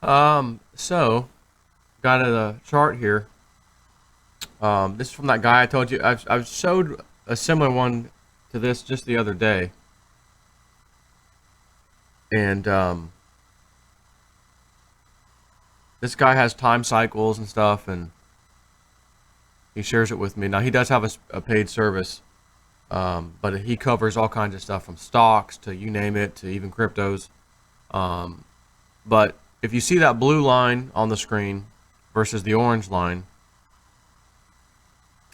So got a chart here. This is from that guy I told you. I've showed a similar one to this just the other day, and this guy has time cycles and stuff, and he shares it with me. Now he does have a paid service, but he covers all kinds of stuff from stocks to you name it to even cryptos. Um, but if you see that blue line on the screen versus the orange line,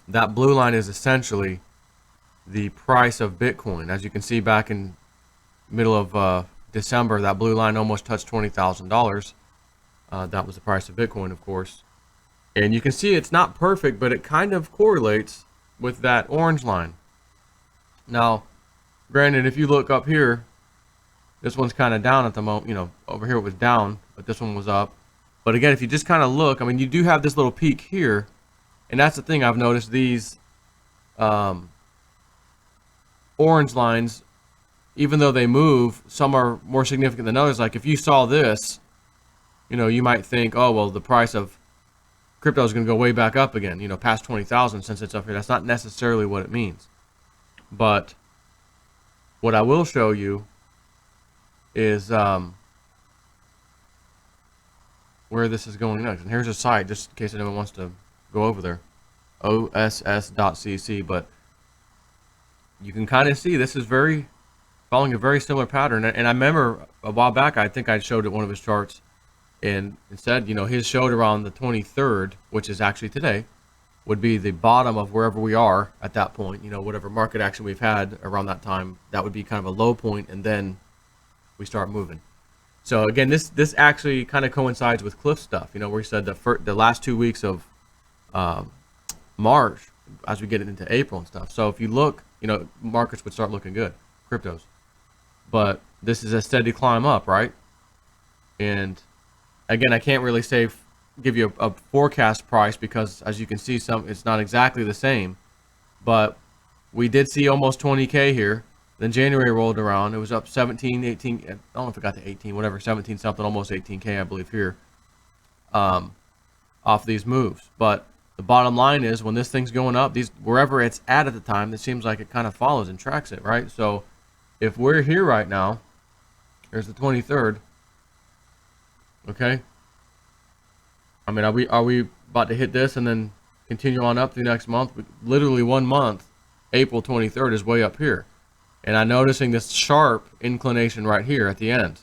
that blue line is essentially the price of Bitcoin. As you can see, back in middle of December, that blue line almost touched $20,000. That was the price of Bitcoin, of course. And you can see it's not perfect, but it kind of correlates with that orange line. Now, granted, if you look up here, this one's kind of down at the moment. You know, over here it was down, but this one was up. But again, if you just kind of look, I mean, you do have this little peak here. And that's the thing I've noticed. These orange lines, even though they move, some are more significant than others. Like if you saw this, you know, you might think, oh, well, the price of crypto is going to go way back up again, you know, past 20,000 since it's up here. That's not necessarily what it means. But what I will show you is where this is going next. And here's a site, just in case anyone wants to go over there, oss.cc. But you can kind of see this is following a very similar pattern. And I remember a while back, I think I showed it one of his charts, and it said, you know, his showed around the 23rd, which is actually today, would be the bottom of wherever we are at that point. You know, whatever market action we've had around that time, that would be kind of a low point, and then we start moving. So again, this actually kind of coincides with Cliff's stuff, you know, where he said the last 2 weeks of March, as we get into April and stuff. So if you look, you know, markets would start looking good, cryptos. But this is a steady climb up, right? And again, I can't really give you a forecast price because, as you can see, it's not exactly the same. But we did see almost 20K here. Then January rolled around. It was up 17, 18. I don't know if it got to 18, whatever, 17 something, almost 18K, I believe, here, off these moves. But the bottom line is, when this thing's going up, wherever it's at the time, it seems like it kind of follows and tracks it, right? So if we're here right now, there's the 23rd. Okay. I mean, are we about to hit this and then continue on up through next month? Literally 1 month, April 23rd is way up here. And I'm noticing this sharp inclination right here at the end.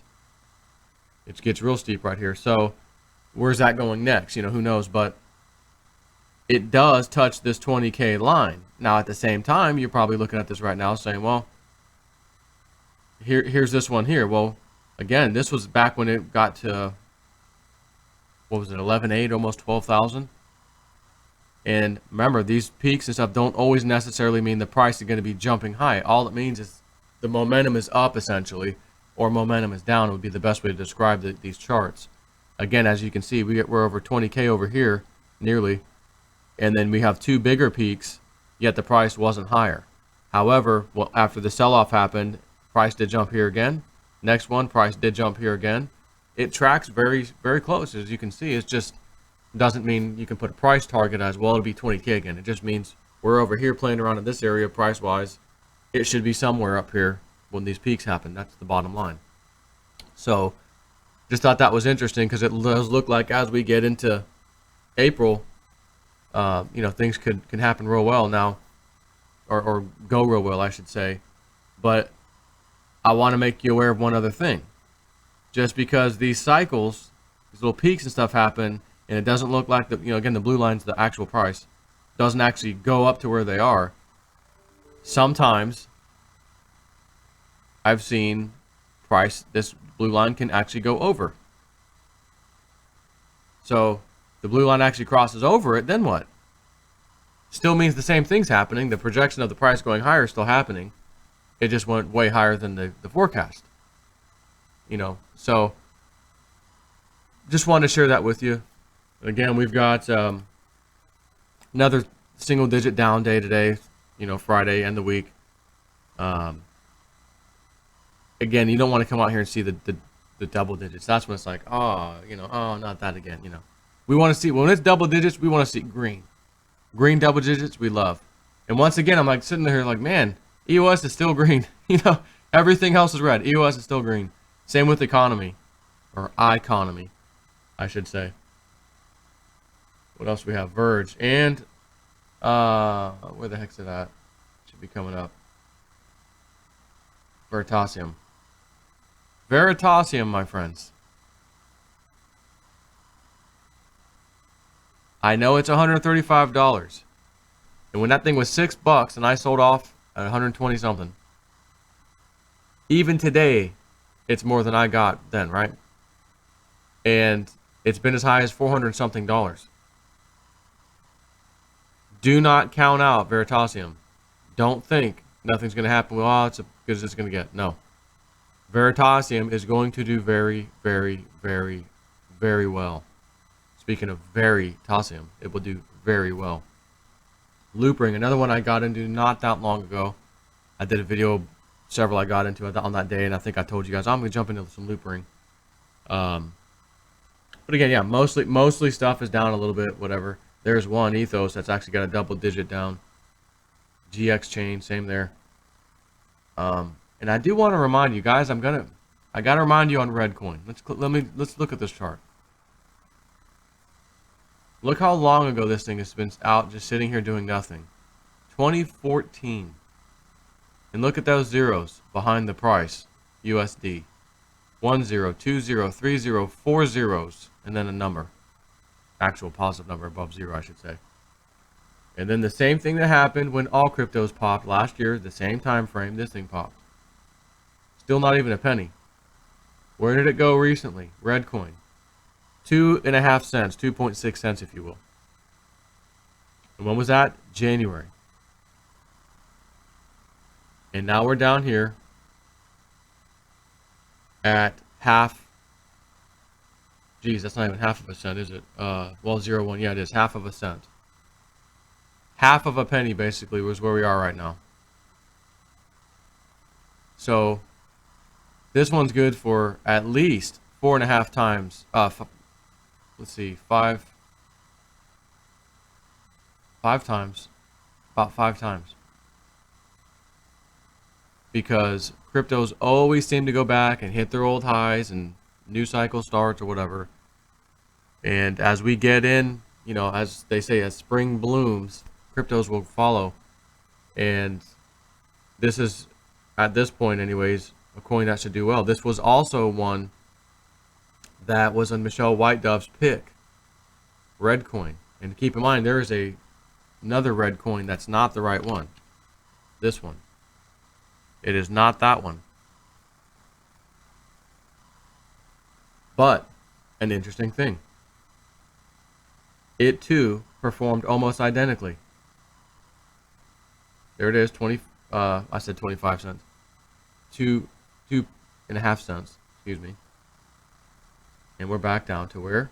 It gets real steep right here. So where's that going next? You know, who knows? But it does touch this 20K line. Now, at the same time, you're probably looking at this right now saying, well, here's this one here. Well, again, this was back when it got to, what was it, 11.8, almost 12,000. And remember, these peaks and stuff don't always necessarily mean the price is going to be jumping high. All it means is the momentum is up, essentially, or momentum is down would be the best way to describe these charts. Again, as you can see, we're over 20K over here, nearly. And then we have two bigger peaks, yet the price wasn't higher. However, well, after the sell-off happened, price did jump here again. Next one, price did jump here again. It tracks very, very close, as you can see. It's just doesn't mean you can put a price target as, well, it'll be 20K again. It just means we're over here playing around in this area price-wise. It should be somewhere up here when these peaks happen. That's the bottom line. So just thought that was interesting because it does look like as we get into April, you know, things can happen real well now, or go real well, I should say. But I want to make you aware of one other thing. Just because these cycles, these little peaks and stuff happen, and it doesn't look like again, the blue line's the actual price, doesn't actually go up to where they are. Sometimes I've seen this blue line can actually go over. So the blue line actually crosses over it, then what? Still means the same thing's happening. The projection of the price going higher is still happening. It just went way higher than the forecast. You know, so just wanted to share that with you. Again, we've got another single-digit down day today, you know, Friday, end of the week. Again, you don't want to come out here and see the the double digits. That's when it's like, oh, oh, not that again. We want to see, when it's double digits, we want to see green. Green double digits, we love. And once again, I'm like sitting there like, man, EOS is still green. Everything else is red. EOS is still green. Same with economy, or economy, I should say. What else we have? Verge and where the heck's it at? Should be coming up. Veritasium. Veritasium, my friends. I know it's $135. And when that thing was $6 and I sold off at 120 something, even today, it's more than I got then, right? And it's been as high as 400 something dollars. Do not count out Veritasium. Don't think nothing's going to happen. Well, it's as good as it's going to get. No. Veritasium is going to do very, very, very, very well. Speaking of Veritasium, it will do very well. Loop ring, another one I got into not that long ago. I did a video, several I got into on that day, and I think I told you guys I'm going to jump into some loop ring. But again, yeah, mostly stuff is down a little bit, whatever. There's one Ethos that's actually got a double digit down. GX chain, same there. And I do want to remind you guys, I got to remind you on red coin. Let's look at this chart. Look how long ago this thing has been out, just sitting here doing nothing. 2014. And look at those zeros behind the price. USD. 1 0, 2 0, 3 0, 4 zeros, and then a number. Actual positive number above zero, I should say. And then the same thing that happened when all cryptos popped last year, the same time frame, this thing popped. Still not even a penny. Where did it go recently? Red coin. 2.5 cents, 2.6 cents if you will. And when was that? January. And now we're down here at half. Geez, that's not even half of a cent, is it? Well, 0.1, yeah, it is half of a cent. Half of a penny basically was where we are right now. So this one's good for at least 4.5 times. Let's see, five times, about 5 times. Because cryptos always seem to go back and hit their old highs and new cycle starts or whatever. And as we get in, as they say, as spring blooms, cryptos will follow. And this is, at this point anyways, a coin that should do well. This was also one that was on Michelle Whitedove's pick, red coin. And keep in mind, there is another red coin that's not the right one. This one. It is not that one. But an interesting thing. It too performed almost identically. There it is, I said 25 cents. 2.5 cents, excuse me. And we're back down to where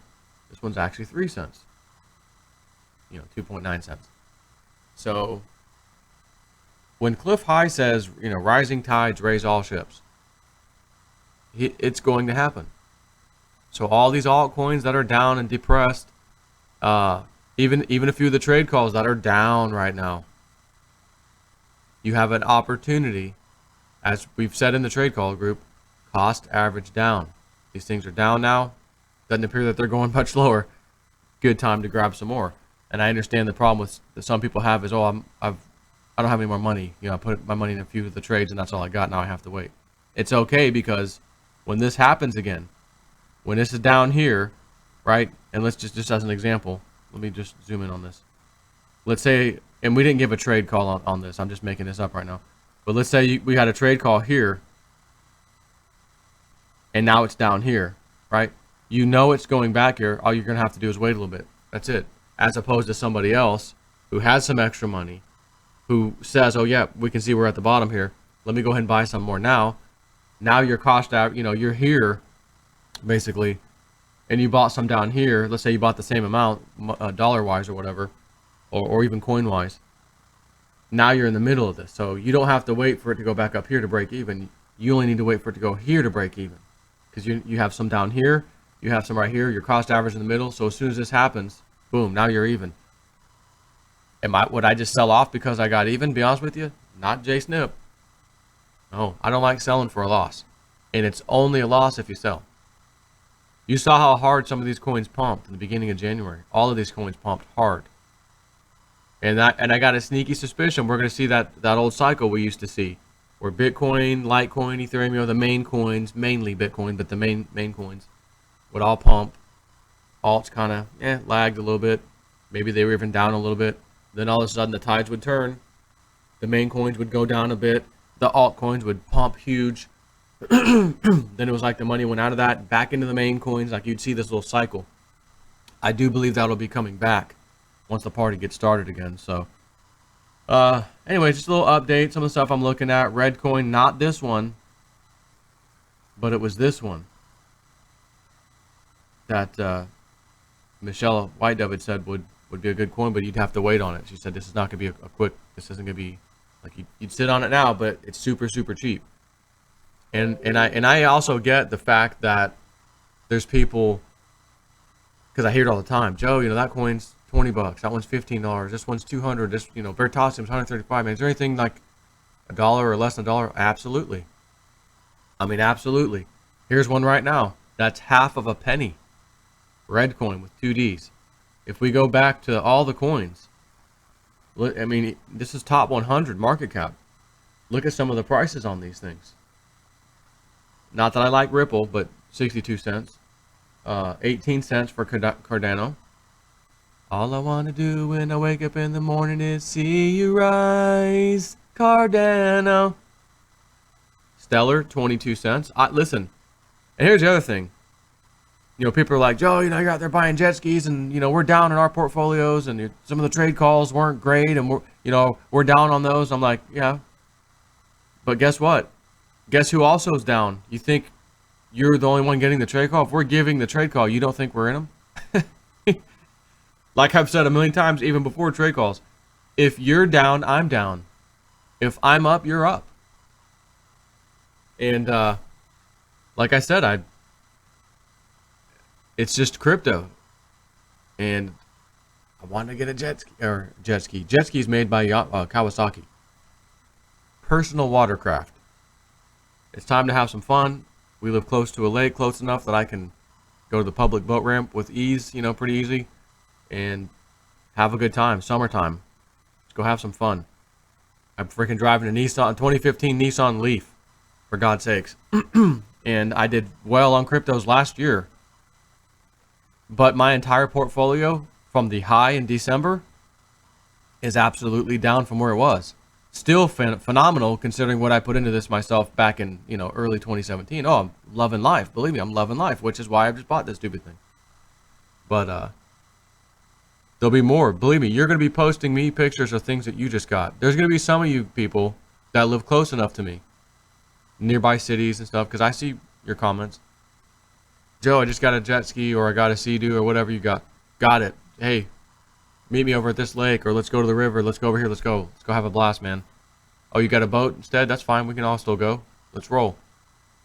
this one's actually 3 cents. 2.9 cents. So when Cliff High says, rising tides raise all ships, it's going to happen. So all these altcoins that are down and depressed, even a few of the trade calls that are down right now, you have an opportunity, as we've said in the trade call group, cost average down. These things are down now. Doesn't appear that they're going much lower. Good time to grab some more. And I understand the problem that some people have is, I don't have any more money. I put my money in a few of the trades and that's all I got. Now I have to wait. It's okay, because when this happens again, when this is down here, right? And let's just as an example, let me just zoom in on this. Let's say, and we didn't give a trade call on this. I'm just making this up right now. But let's say we had a trade call here, and now it's down here, right? It's going back here. All you're going to have to do is wait a little bit. That's it. As opposed to somebody else who has some extra money, who says, oh yeah, we can see we're at the bottom here. Let me go ahead and buy some more now. Now your cost out, you're here basically, and you bought some down here. Let's say you bought the same amount, dollar wise or whatever, or even coin wise. Now you're in the middle of this. So you don't have to wait for it to go back up here to break even. You only need to wait for it to go here to break even. because you have some down here, you have some right here, your cost average in the middle. So as soon as this happens, boom, now you're even. Would I just sell off because I got even? Be honest with you, not JSNIP. No, I don't like selling for a loss, and it's only a loss if you sell. You saw how hard some of these coins pumped in the beginning of January. All of these coins pumped hard, and I got a sneaky suspicion we're going to see that old cycle we used to see, where Bitcoin, Litecoin, Ethereum, the main coins, mainly Bitcoin, but the main coins would all pump. Alts kind of lagged a little bit. Maybe they were even down a little bit. Then all of a sudden the tides would turn. The main coins would go down a bit. The altcoins would pump huge. Then it was like the money went out of that, back into the main coins. Like you'd see this little cycle. I do believe that'll be coming back once the party gets started again. So, anyway, just a little update. Some of the stuff I'm looking at. Red coin, not this one, but it was this one that Michelle Whitedove had said would be a good coin, but you'd have to wait on it. She said this is not going to be a quick. This isn't going to be like you'd sit on it now, but it's super cheap. And I also get the fact that there's people, because I hear it all the time. Joe, that coin's $20. That one's $15. This one's $200. This Veritasium's $135. Man, is there anything like $1 or less than $1? Absolutely. I mean, absolutely. Here's one right now. That's half of a penny. Red coin with 2 Ds. If we go back to all the coins, I mean, this is top 100 market cap. Look at some of the prices on these things. Not that I like Ripple, but 62 cents. 18 cents for Cardano. All I want to do when I wake up in the morning is see you rise, Cardano. Stellar, 22 cents. Listen, and here's the other thing. People are like, Joe, you're out there buying jet skis, and we're down in our portfolios, and some of the trade calls weren't great, and we're down on those. I'm like, yeah, but guess what? Guess who also is down? You think you're the only one getting the trade call? If we're giving the trade call, you don't think we're in them? Like I've said a million times, even before trade calls, if you're down, I'm down. If I'm up, you're up. And like I said, it's just crypto, and I want to get a jet ski. Jet ski is made by Kawasaki. Personal watercraft. It's time to have some fun. We live close to a lake, close enough that I can go to the public boat ramp with ease, pretty easy, and have a good time. Summertime. Let's go have some fun. I'm freaking driving a 2015 Nissan Leaf, for God's sakes. And I did well on cryptos last year. But my entire portfolio from the high in December is absolutely down from where it was. Still phenomenal considering what I put into this myself back in, early 2017. Oh, I'm loving life. Believe me, I'm loving life, which is why I just bought this stupid thing. But there'll be more. Believe me, you're going to be posting me pictures of things that you just got. There's going to be some of you people that live close enough to me, nearby cities and stuff, because I see your comments. Joe, I just got a jet ski, or I got a Sea-Doo, or whatever you got. Got it. Hey, meet me over at this lake, or let's go to the river. Let's go over here. Let's go have a blast, man. Oh, you got a boat instead? That's fine. We can all still go. Let's roll.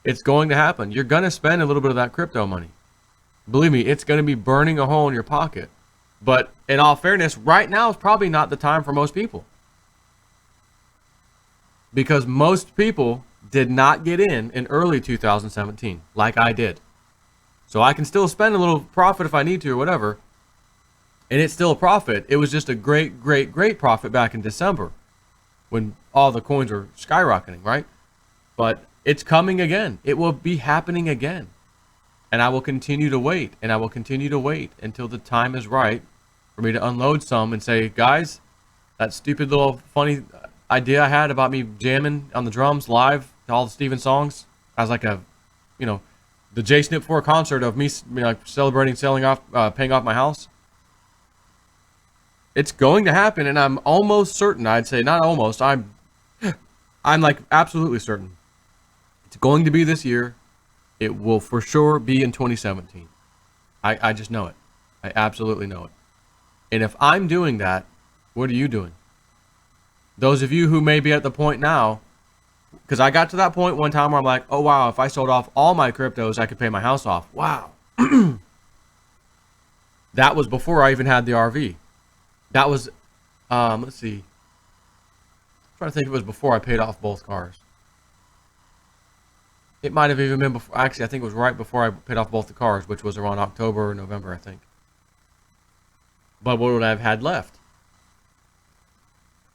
It's going to happen. You're going to spend a little bit of that crypto money. Believe me, it's going to be burning a hole in your pocket. But in all fairness, right now is probably not the time for most people. Because most people did not get in early 2017, like I did. So I can still spend a little profit if I need to or whatever. And it's still a profit. It was just a great profit back in December when all the coins were skyrocketing, right? But it's coming again. It will be happening again. And I will continue to wait. And I will continue to wait until the time is right for me to unload some and say, guys, that stupid little funny idea I had about me jamming on the drums live to all the Steven songs as like a, the JSNIP 4 concert of me celebrating paying off my house. It's going to happen, and I'm almost certain. I'd say not almost. I'm like absolutely certain. It's going to be this year. It will for sure be in 2017. I just know it. I absolutely know it. And if I'm doing that, what are you doing? Those of you who may be at the point now, Because I got to that point one time where I'm like, oh wow, if I sold off all my cryptos, I could pay my house off. Wow. That was before I even had the RV. That was, let's see. I'm trying to think if it was before I paid off both cars. It might have even been before. Actually, I think it was right before I paid off both the cars, which was around October or November, I think. But what would I have had left?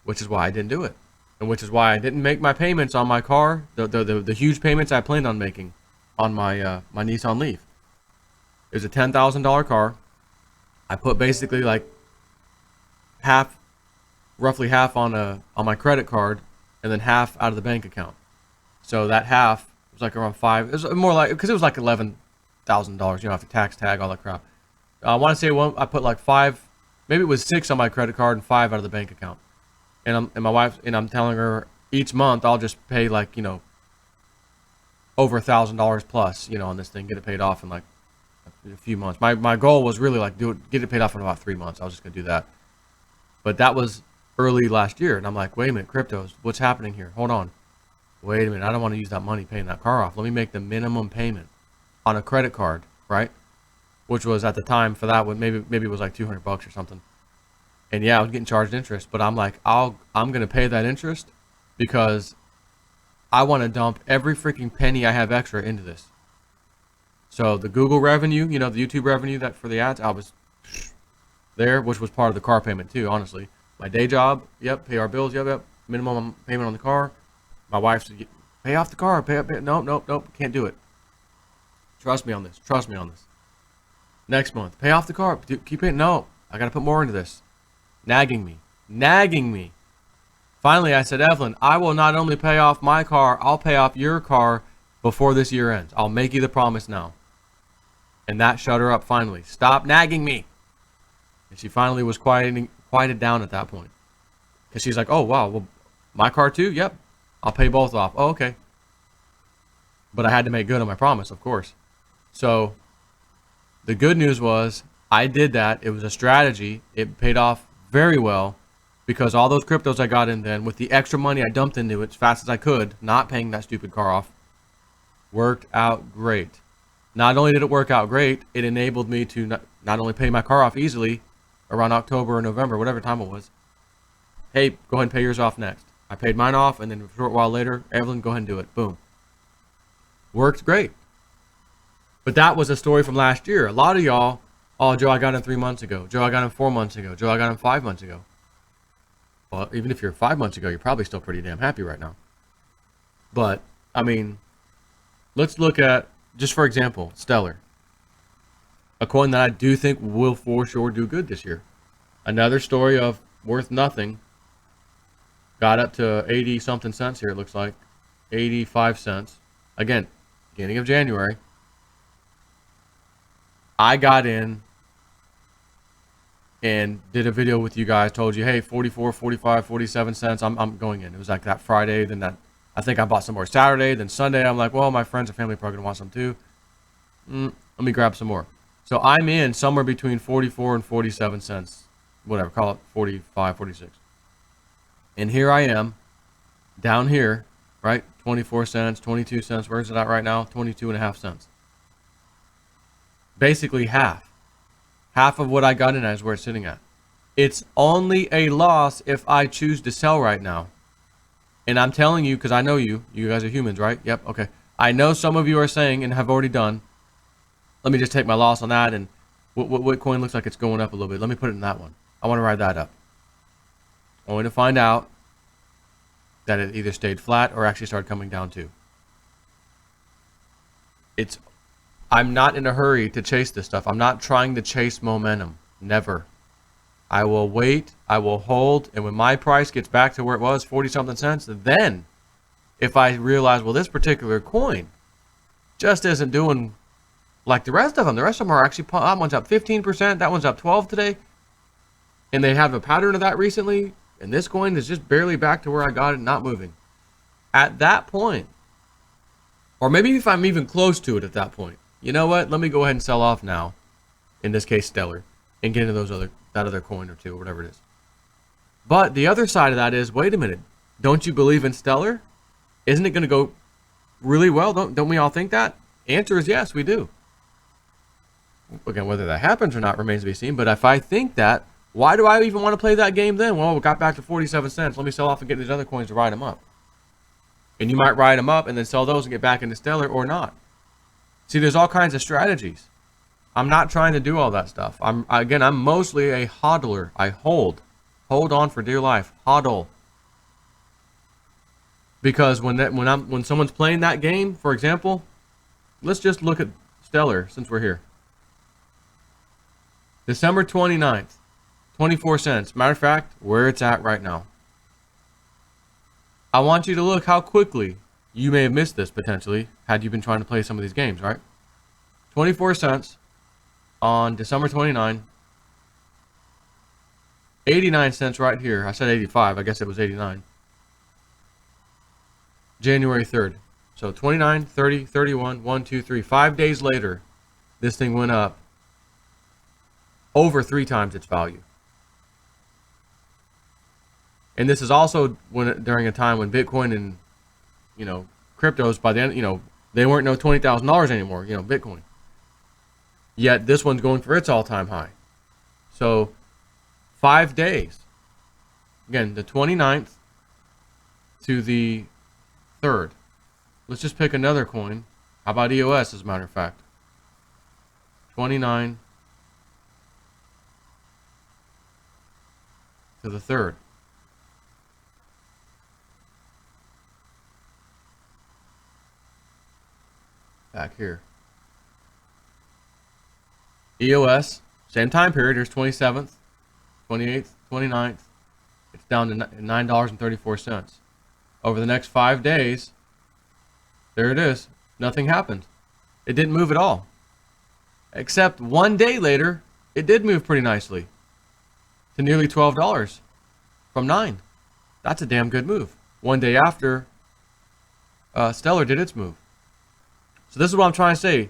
Which is why I didn't do it. And which is why I didn't make my payments on my car, the huge payments I planned on making on my my Nissan Leaf. It was a $10,000 car. I put basically like roughly half on my credit card, and then half out of the bank account. So that half was like around $5. It was more like, because it was like $11,000, you know, after tax tag, all that crap. I want to say I put like $5, maybe it was $6 on my credit card and $5 out of the bank account. And my wife, and I'm telling her each month I'll just pay like, you know, over $1,000 plus, you know, on this thing, get it paid off in like a few months. My goal was really like get it paid off in about 3 months. I was just gonna do that. But that was early last year, and I'm like, wait a minute, cryptos, what's happening here? Hold on. Wait a minute, I don't want to use that money paying that car off. Let me make the minimum payment on a credit card, right? Which was at the time for that one, maybe it was like $200 or something. And yeah, I was getting charged interest, but I'm like, I'm gonna pay that interest because I want to dump every freaking penny I have extra into this. So the Google revenue, you know, the YouTube revenue that for the ads, I was there, which was part of the car payment too, honestly. My day job, yep, pay our bills, yep, minimum payment on the car. My wife's pay off the car, nope, can't do it. Trust me on this. Next month, pay off the car, keep paying. No, I gotta put more into this. Nagging me. Finally, I said, Evelyn, I will not only pay off my car, I'll pay off your car before this year ends. I'll make you the promise now. And that shut her up finally. Stop nagging me. And she finally was quieted down at that point. Because she's like, oh, wow, well, my car too? Yep. I'll pay both off. Oh, okay. But I had to make good on my promise, of course. So the good news was I did that. It was a strategy. It paid off very well because all those cryptos I got in then with the extra money I dumped into it as fast as I could, not paying that stupid car off, worked out great. Not only did it work out great, it enabled me to not only pay my car off easily around October or November, whatever time it was. Hey, go ahead and pay yours off next. I paid mine off, and then a short while later, Evelyn, go ahead and do it. Boom. Worked great. But that was a story from last year. A lot of y'all, oh, Joe, I got in 3 months ago. Joe, I got in 4 months ago. Joe, I got in 5 months ago. Well, even if you're 5 months ago, you're probably still pretty damn happy right now. But, I mean, let's look at, just for example, Stellar. A coin that I do think will for sure do good this year. Another story of worth nothing. Got up to 80 something cents here, it looks like. 85 cents. Again, beginning of January. I got in and did a video with you guys, told you, hey, 44, 45, 47 cents, I'm going in. It was like that Friday, then that, I think I bought some more Saturday, then Sunday, I'm like, well, my friends and family are probably going to want some too. Let me grab some more. So I'm in somewhere between 44 and 47 cents, whatever, call it 45, 46. And here I am, down here, right, 24 cents, 22 cents, where's it at right now? 22 and a half cents. Basically half. Half of what I got in is where it's sitting at. It's only a loss if I choose to sell right now. And I'm telling you, because I know you guys are humans, right? Yep, okay. I know some of you are saying and have already done, let me just take my loss on that, and what coin looks like it's going up a little bit. Let me put it in that one. I want to ride that up. Only to find out that it either stayed flat or actually started coming down too. I'm not in a hurry to chase this stuff. I'm not trying to chase momentum. Never. I will wait, I will hold, and when my price gets back to where it was, 40 something cents, then if I realize, well, this particular coin just isn't doing like the rest of them. The rest of them are actually, that one's up 15%, that one's up 12 today, and they have a pattern of that recently, and this coin is just barely back to where I got it, not moving. At that point, or maybe if I'm even close to it at that point, you know what? Let me go ahead and sell off now, in this case Stellar, and get into that other coin or two, or whatever it is. But the other side of that is, wait a minute, don't you believe in Stellar? Isn't it going to go really well? Don't we all think that? Answer is yes, we do. Again, whether that happens or not remains to be seen. But if I think that, why do I even want to play that game then? Well, we got back to 47 cents. Let me sell off and get these other coins to ride them up. And you might ride them up and then sell those and get back into Stellar or not. See, there's all kinds of strategies. I'm not trying to do all that stuff. I'm mostly a hodler. I hold on for dear life, hodl. Because when someone's playing that game, for example, let's just look at Stellar since we're here. December 29th, 24 cents. Matter of fact, where it's at right now. I want you to look how quickly you may have missed this potentially had you been trying to play some of these games, right? 24 cents on December 29. 89 cents right here. I said 85. I guess it was 89. January 3rd. So 29, 30, 31, 1, 2, 3. 5 days later, this thing went up over 3 times its value. And this is also during a time when Bitcoin and, cryptos by then, they weren't no $20,000 anymore, Bitcoin. Yet this one's going for its all-time high. So 5 days. Again, the 29th to the 3rd. Let's just pick another coin. How about EOS as a matter of fact? 29 to the 3rd. Back here. EOS, same time period. Here's 27th, 28th, 29th. It's down to $9.34. Over the next 5 days, there it is. Nothing happened. It didn't move at all. Except 1 day later, it did move pretty nicely to nearly $12 from $9. That's a damn good move. 1 day after Stellar did its move. So this is what I'm trying to say.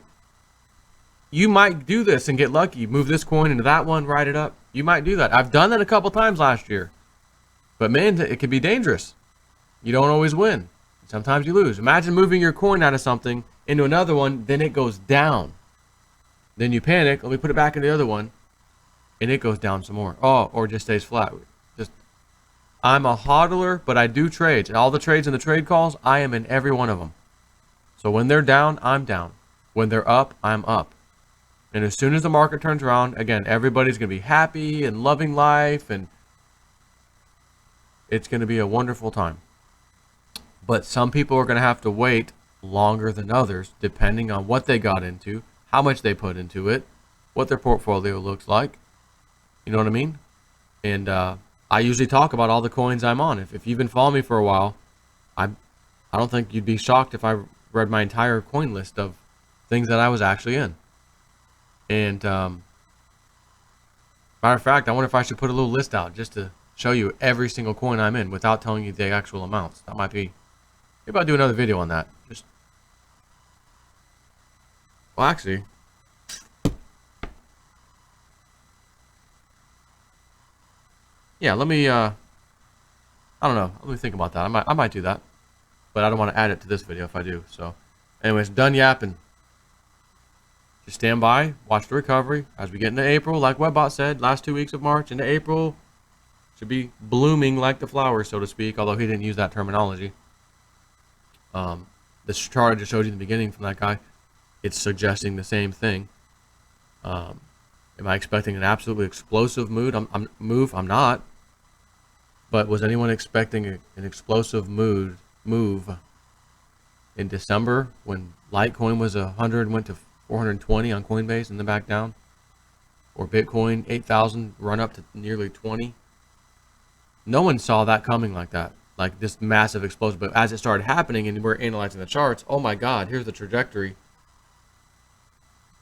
You might do this and get lucky. Move this coin into that one, ride it up. You might do that. I've done that a couple times last year. But man, it can be dangerous. You don't always win. Sometimes you lose. Imagine moving your coin out of something into another one, then it goes down. Then you panic, let me put it back in the other one, and it goes down some more. Oh, or just stays flat. I'm a hodler, but I do trades. And all the trades and the trade calls, I am in every one of them. So when they're down, I'm down. When they're up, I'm up. And as soon as the market turns around, again, everybody's going to be happy and loving life, and it's going to be a wonderful time. But some people are going to have to wait longer than others, depending on what they got into, how much they put into it, what their portfolio looks like. You know what I mean? And I usually talk about all the coins I'm on. If you've been following me for a while, I don't think you'd be shocked if I read my entire coin list of things that I was actually in. And matter of fact, I wonder if I should put a little list out just to show you every single coin I'm in without telling you the actual amounts. That might be, maybe I'll do another video on that. Well, actually, yeah, let me, I don't know. Let me think about that. I might do that, but I don't want to add it to this video if I do. So anyways, done yapping. Just stand by, watch the recovery as we get into April. Like Webbot said, last 2 weeks of March into April should be blooming like the flowers, so to speak, although he didn't use that terminology. This chart I just showed you in the beginning from that guy, it's suggesting the same thing. Am I expecting an absolutely explosive move? I'm not. But was anyone expecting an explosive move in December when Litecoin was 100 and went to 420 on Coinbase and then back down? Or Bitcoin 8,000 run up to nearly 20? No one saw that coming like that, like this massive explosion. But as it started happening and we're analyzing the charts, oh my God, here's the trajectory.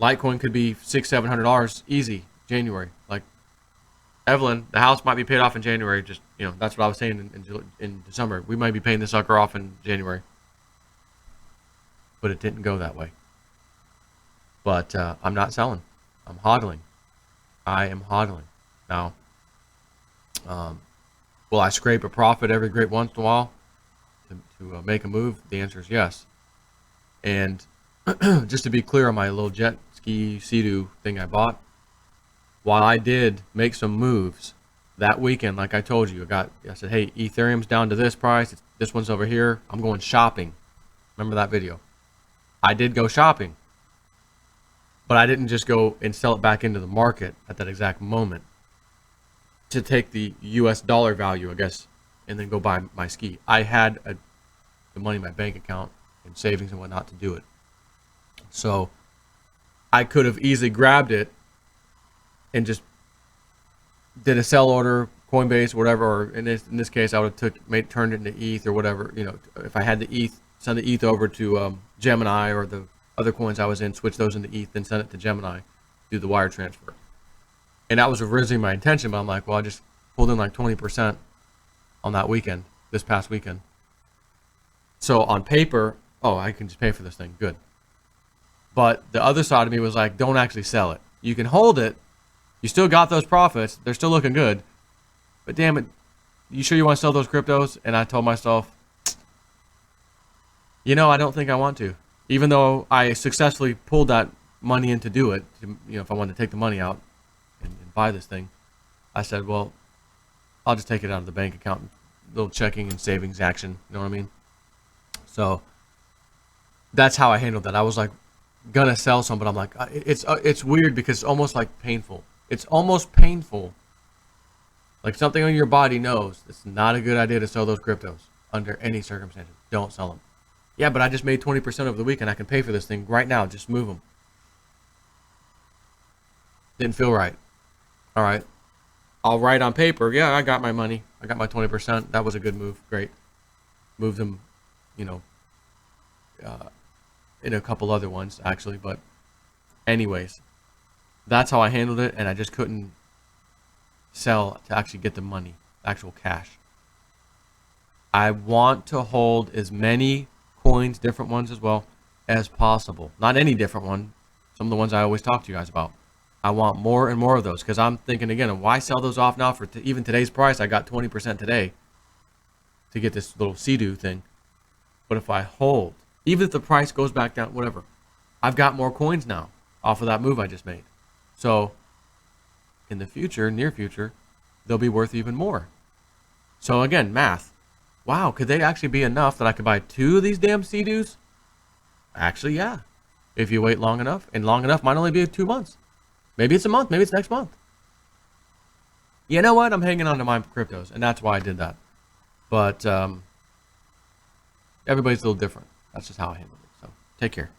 Litecoin could be $600-700 easy January. Like Evelyn, the house might be paid off in January. Just, that's what I was saying in December. We might be paying the sucker off in January. But it didn't go that way. But I'm not selling. I'm hodling. I am hodling. Now, will I scrape a profit every great once in a while? to make a move? The answer is yes. And just to be clear on my little jet ski Sea-Doo thing I bought, while I did make some moves that weekend, like I told you, I said, hey, Ethereum's down to this price. This one's over here. I'm going shopping. Remember that video? I did go shopping, but I didn't just go and sell it back into the market at that exact moment to take the US dollar value, I guess, and then go buy my ski. I had the money in my bank account and savings and whatnot to do it. So I could have easily grabbed it and just did a sell order, Coinbase, whatever, or in this case, I would have turned it into ETH or whatever. You know, if I had the ETH, send the ETH over to Gemini or the other coins I was in, switch those into ETH, then send it to Gemini, do the wire transfer. And that was originally my intention, but I'm like, well, I just pulled in like 20% on that weekend, this past weekend. So on paper, oh, I can just pay for this thing, good. But the other side of me was like, don't actually sell it. You can hold it. You still got those profits. They're still looking good. But damn it, you sure you want to sell those cryptos? And I told myself, you know, I don't think I want to. Even though I successfully pulled that money in to do it, if I wanted to take the money out and buy this thing, I said, well, I'll just take it out of the bank account, little checking and savings action. You know what I mean? So that's how I handled that. I was like gonna sell some, but I'm like, it's weird because it's almost like painful. It's almost painful. Like something on your body knows it's not a good idea to sell those cryptos under any circumstances. Don't sell them. Yeah, but I just made 20% over the weekend. I can pay for this thing right now. Just move them. Didn't feel right. All right. I'll write on paper. Yeah, I got my money. I got my 20%. That was a good move. Great. Moved them, in a couple other ones actually. But anyways, that's how I handled it. And I just couldn't sell to actually get the money, actual cash. I want to hold as many coins, different ones as well, as possible. Not any different one. Some of the ones I always talk to you guys about. I want more and more of those because I'm thinking again, why sell those off now for even today's price? I got 20% today to get this little Sea-Doo thing. But if I hold, even if the price goes back down, whatever, I've got more coins now off of that move I just made. So in the future, near future, they'll be worth even more. So again, math. Wow, could they actually be enough that I could buy 2 of these damn Sea-Doos? Actually, yeah. If you wait long enough, and long enough might only be 2 months. Maybe it's a month, maybe it's next month. You know what? I'm hanging on to my cryptos, and that's why I did that. But everybody's a little different. That's just how I handle it. So take care.